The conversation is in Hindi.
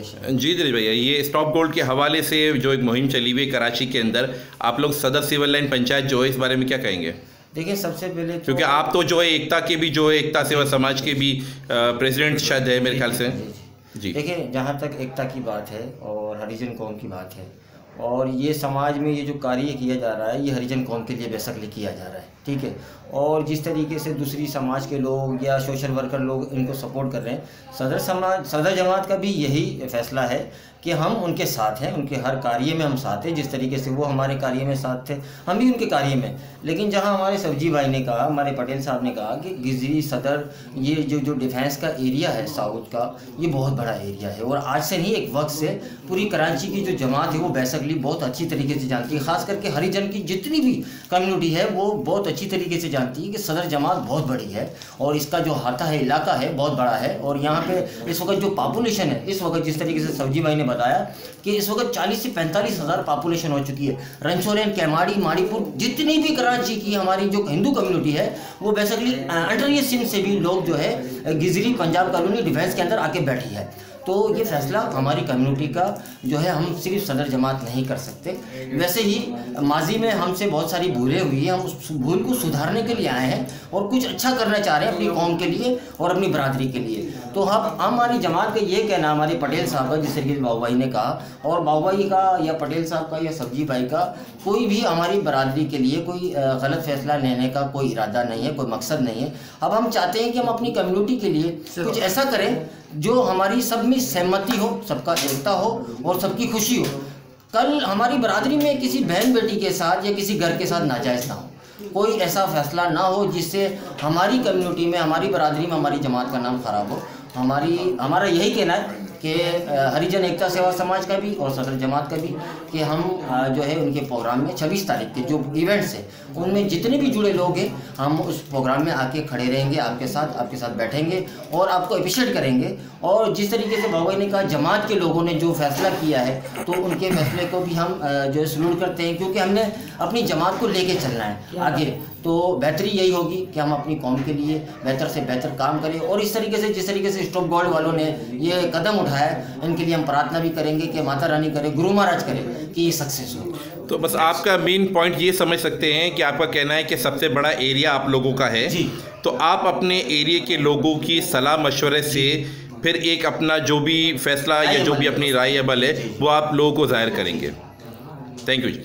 कोऑर्डिनेशन। जी दिनेश भैया, ये स्टॉप गोल्ड के हवाले से जो एक मुहिम चली हुई है कराची के अंदर, आप लोग सदर सिविल लाइन पंचायत जो है इस बारे में क्या कहेंगे? देखिए, सबसे पहले तो क्योंकि आप तो जो है एकता के भी जो है एकता सेवा समाज के भी प्रेसिडेंट शायद है मेरे ख्याल से। जी देखिए, जहाँ तक एकता की बात है और हरिजन कौम की बात है, और ये समाज में ये जो कार्य किया जा रहा है ये हरिजन कौम के लिए बेसिकली किया जा रहा है, ठीक है। और जिस तरीके से दूसरी समाज के लोग या सोशल वर्कर लोग इनको सपोर्ट कर रहे हैं, सदर जमात का भी यही फैसला है कि हम उनके साथ हैं, उनके हर कार्य में हम साथ हैं। जिस तरीके से वो हमारे कार्य में साथ थे, हम भी उनके कार्य में। लेकिन जहां हमारे सब्जी भाई ने कहा, हमारे पटेल साहब ने कहा कि गिजरी सदर ये जो डिफेंस का एरिया है साउथ का, ये बहुत बड़ा एरिया है। और आज से नहीं, एक वक्त से पूरी कराची की जो जमात है वो बेसिकली बहुत अच्छी तरीके से जानती है। ख़ास करके हरिजन की जितनी भी कम्युनिटी है वो बहुत अच्छी तरीके से जानती है कि सदर जमात बहुत बड़ी है और इसका जो हाथा है, इलाका है, बहुत बड़ा है। और यहाँ पे इस वक्त जो पॉपुलेशन है, इस वक्त जिस तरीके से सब्जी भाई ने बताया कि इस वक्त 40 से 45 हज़ार पॉपुलेशन हो चुकी है। रंचोरेन, कैमाड़ी, माड़ीपुर, जितनी भी कराची की हमारी जो हिंदू कम्युनिटी है वो बेसिकली अंडर ये सिंध से भी लोग जो है गिजरी पंजाब कॉलोनी डिफेंस के अंदर आके बैठी है। तो ये फैसला हमारी कम्युनिटी का जो है, हम सिर्फ सदर जमात नहीं कर सकते। वैसे ही माजी में हमसे बहुत सारी भूलें हुई हैं, हम उस भूल को सुधारने के लिए आए हैं और कुछ अच्छा करना चाह रहे हैं अपनी कौम के लिए और अपनी बरादरी के लिए। तो हम हमारी जमात का ये कहना, हमारे पटेल साहब का, जिस तरीके से बाबू भाई ने कहा, और बाबू भाई का या पटेल साहब का या सब्जी भाई का कोई भी हमारी बरादरी के लिए कोई गलत फैसला लेने का कोई इरादा नहीं है, कोई मकसद नहीं है। अब हम चाहते हैं कि हम अपनी कम्युनिटी के लिए कुछ ऐसा करें जो हमारी सब में सहमति हो, सबका एकता हो और सबकी खुशी हो। कल हमारी बरादरी में किसी बहन बेटी के साथ या किसी घर के साथ नाजायज़ ना हो, कोई ऐसा फैसला ना हो जिससे हमारी कम्युनिटी में, हमारी बरादरी में, हमारी जमात का नाम ख़राब हो। हमारा यही कहना है कि हरिजन एकता सेवा समाज का भी और सदर जमात का भी कि हम जो है उनके प्रोग्राम में 26 तारीख के जो इवेंट्स हैं उनमें जितने भी जुड़े लोग हैं, हम उस प्रोग्राम में आके खड़े रहेंगे, आपके साथ बैठेंगे और आपको अप्रिशिएट करेंगे। और जिस तरीके से बाबू ने कहा, जमात के लोगों ने जो फैसला किया है तो उनके फैसले को भी हम जो है सलूट करते हैं, क्योंकि हमने अपनी जमात को लेके चलना है आगे। तो बेहतरी यही होगी कि हम अपनी कौम के लिए बेहतर से बेहतर काम करें। और इस तरीके से, जिस तरीके से स्टॉप गोल्ड वालों ने ये कदम उठाया है, इनके लिए हम प्रार्थना भी करेंगे कि माता रानी करे, गुरु महाराज करे कि ये सक्सेस हो। तो बस आपका मेन पॉइंट ये समझ सकते हैं कि आपका कहना है कि सबसे बड़ा एरिया आप लोगों का है जी। तो आप अपने एरिया के लोगों की सलाह मशवरे से फिर एक अपना जो भी फैसला या जो भी अपनी राय अमल है वो आप लोगों को जाहिर करेंगे। Thank you ji.